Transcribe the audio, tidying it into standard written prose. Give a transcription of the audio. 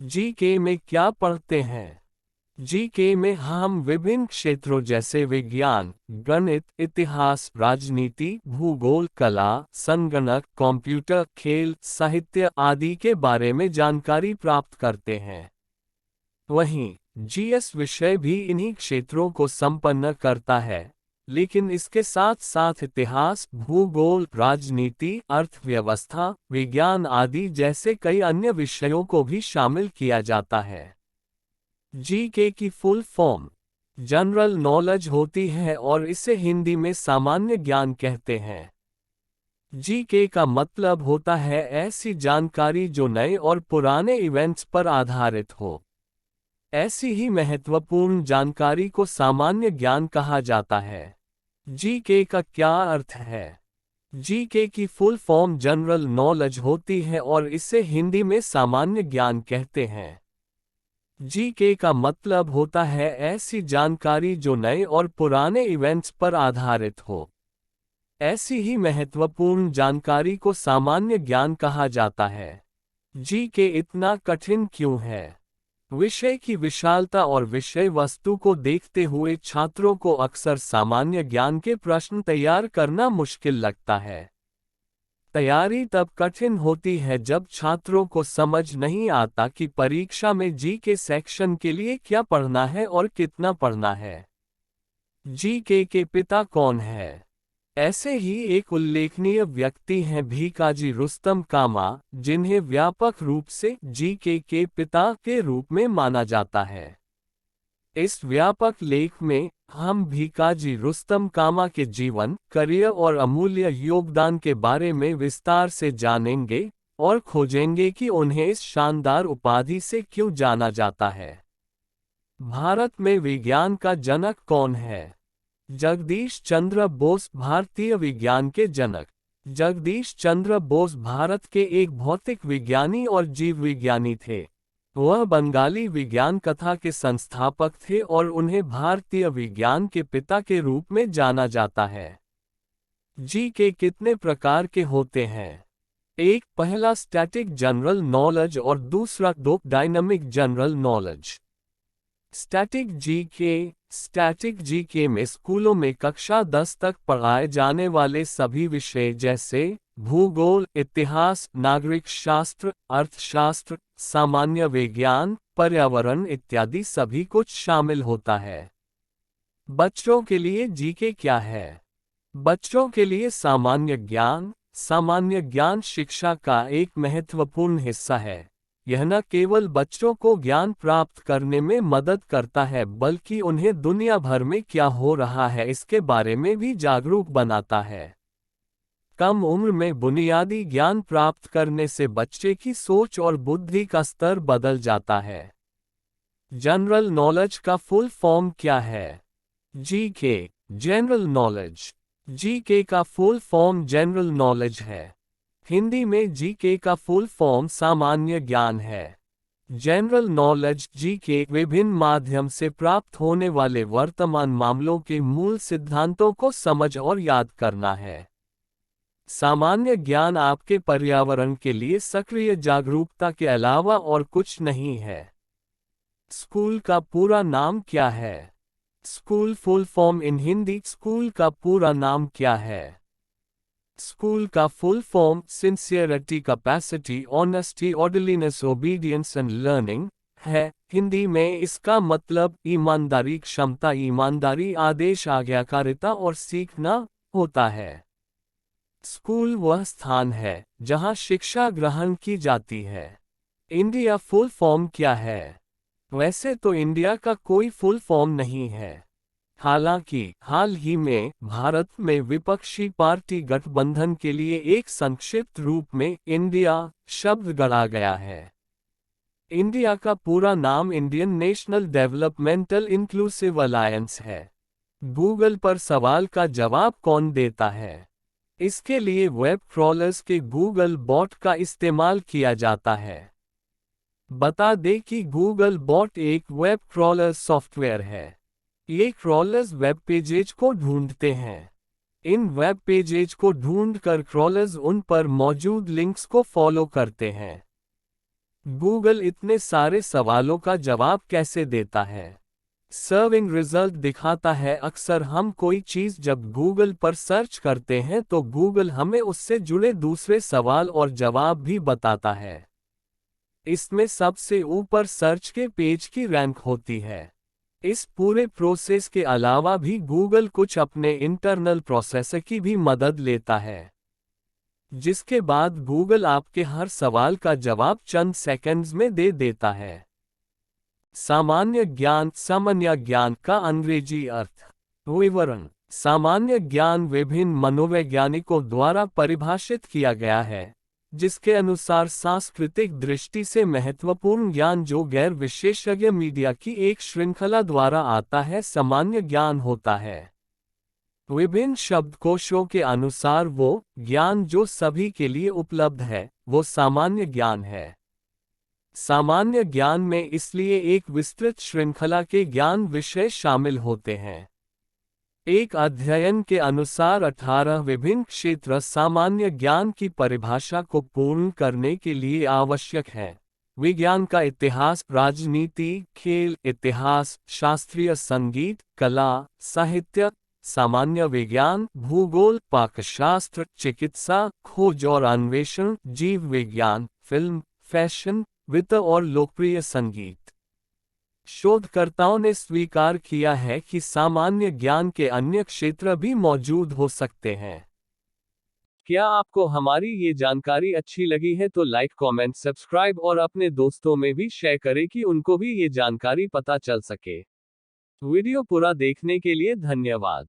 GK में क्या पढ़ते हैं? जीके में हम विभिन्न क्षेत्रों जैसे विज्ञान, गणित, इतिहास, राजनीति, भूगोल, कला, संगणक, कंप्यूटर, खेल, साहित्य आदि के बारे में जानकारी प्राप्त करते हैं। वहीं जीएस विषय भी इन्हीं क्षेत्रों को संपन्न करता है, लेकिन इसके साथ साथ इतिहास, भूगोल, राजनीति, अर्थव्यवस्था, विज्ञान आदि जैसे कई अन्य विषयों को भी शामिल किया जाता है। जीके की फुल फॉर्म जनरल नॉलेज होती है और इसे हिंदी में सामान्य ज्ञान कहते हैं। जीके का मतलब होता है ऐसी जानकारी जो नए और पुराने इवेंट्स पर आधारित हो। ऐसी ही महत्वपूर्ण जानकारी को सामान्य ज्ञान कहा जाता है। जीके का क्या अर्थ है? जीके की फुल फॉर्म जनरल नॉलेज होती है और इसे हिंदी में सामान्य ज्ञान कहते हैं। जीके का मतलब होता है ऐसी जानकारी जो नए और पुराने इवेंट्स पर आधारित हो। ऐसी ही महत्वपूर्ण जानकारी को सामान्य ज्ञान कहा जाता है। जीके इतना कठिन क्यों है? विषय की विशालता और विषय वस्तु को देखते हुए छात्रों को अक्सर सामान्य ज्ञान के प्रश्न तैयार करना मुश्किल लगता है। तैयारी तब कठिन होती है जब छात्रों को समझ नहीं आता कि परीक्षा में जीके सेक्शन के लिए क्या पढ़ना है और कितना पढ़ना है। जीके के पिता कौन है? ऐसे ही एक उल्लेखनीय व्यक्ति हैं भीकाजी रुस्तम कामा, जिन्हें व्यापक रूप से जीके के पिता के रूप में माना जाता है। इस व्यापक लेख में हम भीकाजी रुस्तम कामा के जीवन, करियर और अमूल्य योगदान के बारे में विस्तार से जानेंगे और खोजेंगे कि उन्हें इस शानदार उपाधि से क्यों जाना जाता है। भारत में विज्ञान का जनक कौन है? जगदीश चंद्र बोस भारतीय विज्ञान के जनक। जगदीश चंद्र बोस भारत के एक भौतिक विज्ञानी और जीव विज्ञानी थे। वह बंगाली विज्ञान कथा के संस्थापक थे और उन्हें भारतीय विज्ञान के पिता के रूप में जाना जाता है। जीके कितने प्रकार के होते हैं? एक, पहला स्टैटिक जनरल नॉलेज और दूसरा dynamic general knowledge. Static GK में स्कूलों में कक्षा 10 तक पढ़ाए जाने वाले सभी विषय जैसे भूगोल, इतिहास, नागरिक शास्त्र, अर्थशास्त्र, सामान्य विज्ञान, पर्यावरण इत्यादि सभी कुछ शामिल होता है। बच्चों के लिए जीके क्या है? बच्चों के लिए सामान्य ज्ञान शिक्षा का एक महत्वपूर्ण हिस्सा है। यह न केवल बच्चों को ज्ञान प्राप्त करने में मदद करता है बल्कि उन्हें दुनिया भर में क्या हो रहा है इसके बारे में भी जागरूक बनाता है। कम उम्र में बुनियादी ज्ञान प्राप्त करने से बच्चे की सोच और बुद्धि का स्तर बदल जाता है। जनरल नॉलेज का फुल फॉर्म क्या है? GK general knowledge. जीके का फुल फॉर्म जनरल नॉलेज है। हिंदी में जीके का फुल फॉर्म सामान्य ज्ञान है। जनरल नॉलेज जीके विभिन्न माध्यम से प्राप्त होने वाले वर्तमान मामलों के मूल सिद्धांतों को समझ और याद करना है। सामान्य ज्ञान आपके पर्यावरण के लिए सक्रिय जागरूकता के अलावा और कुछ नहीं है। स्कूल का पूरा नाम क्या है? School full form in Hindi. School का पूरा नाम क्या है? स्कूल का full form sincerity, capacity, honesty, orderliness, obedience and learning है। हिंदी में इसका मतलब ईमानदारी, क्षमता, ईमानदारी, आदेश, आज्ञाकारिता और सीखना होता है। स्कूल वह स्थान है जहां शिक्षा ग्रहण की जाती है। इंडिया फुल फॉर्म क्या है? वैसे तो इंडिया का कोई फुल फॉर्म नहीं है। हालांकि हाल ही में भारत में विपक्षी पार्टी गठबंधन के लिए एक संक्षिप्त रूप में इंडिया शब्द गढ़ा गया है। इंडिया का पूरा नाम Indian national developmental inclusive alliance है। गूगल पर सवाल का जवाब कौन देता है? इसके लिए वेब क्रॉलर्स के गूगल बॉट का इस्तेमाल किया जाता है। बता दें कि गूगल बॉट एक वेब क्रॉलर सॉफ्टवेयर है। ये क्रॉलर्स वेब पेजेज को ढूंढते हैं। इन वेब पेजेज को ढूंढकर क्रॉलर्स उन पर मौजूद लिंक्स को फॉलो करते हैं। गूगल इतने सारे सवालों का जवाब कैसे देता है? सर्विंग रिजल्ट दिखाता है। अक्सर हम कोई चीज जब गूगल पर सर्च करते हैं तो गूगल हमें उससे जुड़े दूसरे सवाल और जवाब भी बताता है। इसमें सबसे ऊपर सर्च के पेज की रैंक होती है। इस पूरे प्रोसेस के अलावा भी गूगल कुछ अपने इंटरनल प्रोसेसर की भी मदद लेता है, जिसके बाद गूगल आपके हर सवाल का जवाब चंद सेकंड्स में दे देता है। सामान्य ज्ञान। सामान्य ज्ञान का अंग्रेजी अर्थ। विवरण। सामान्य ज्ञान विभिन्न मनोवैज्ञानिकों द्वारा परिभाषित किया गया है, जिसके अनुसार सांस्कृतिक दृष्टि से महत्वपूर्ण ज्ञान जो गैर विशेषज्ञ मीडिया की एक श्रृंखला द्वारा आता है सामान्य ज्ञान होता है। विभिन्न शब्दकोशों के अनुसार वो ज्ञान जो सभी के लिए उपलब्ध है वो सामान्य ज्ञान है। सामान्य ज्ञान में इसलिए एक विस्तृत श्रृंखला के ज्ञान विषय शामिल होते हैं। एक अध्ययन के अनुसार 18 विभिन्न क्षेत्र सामान्य ज्ञान की परिभाषा को पूर्ण करने के लिए आवश्यक हैं। विज्ञान का इतिहास, राजनीति, खेल, इतिहास, शास्त्रीय संगीत, कला, साहित्य, सामान्य विज्ञान, भूगोल, पाकशास्त्र, चिकित्सा, खोज और अन्वेषण, जीव विज्ञान, फिल्म, फैशन, वित्त और लोकप्रिय संगीत। शोधकर्ताओं ने स्वीकार किया है कि सामान्य ज्ञान के अन्य क्षेत्र भी मौजूद हो सकते हैं। क्या आपको हमारी ये जानकारी अच्छी लगी है तो लाइक, कमेंट, सब्सक्राइब और अपने दोस्तों में भी शेयर करें कि उनको भी ये जानकारी पता चल सके। वीडियो पूरा देखने के लिए धन्यवाद।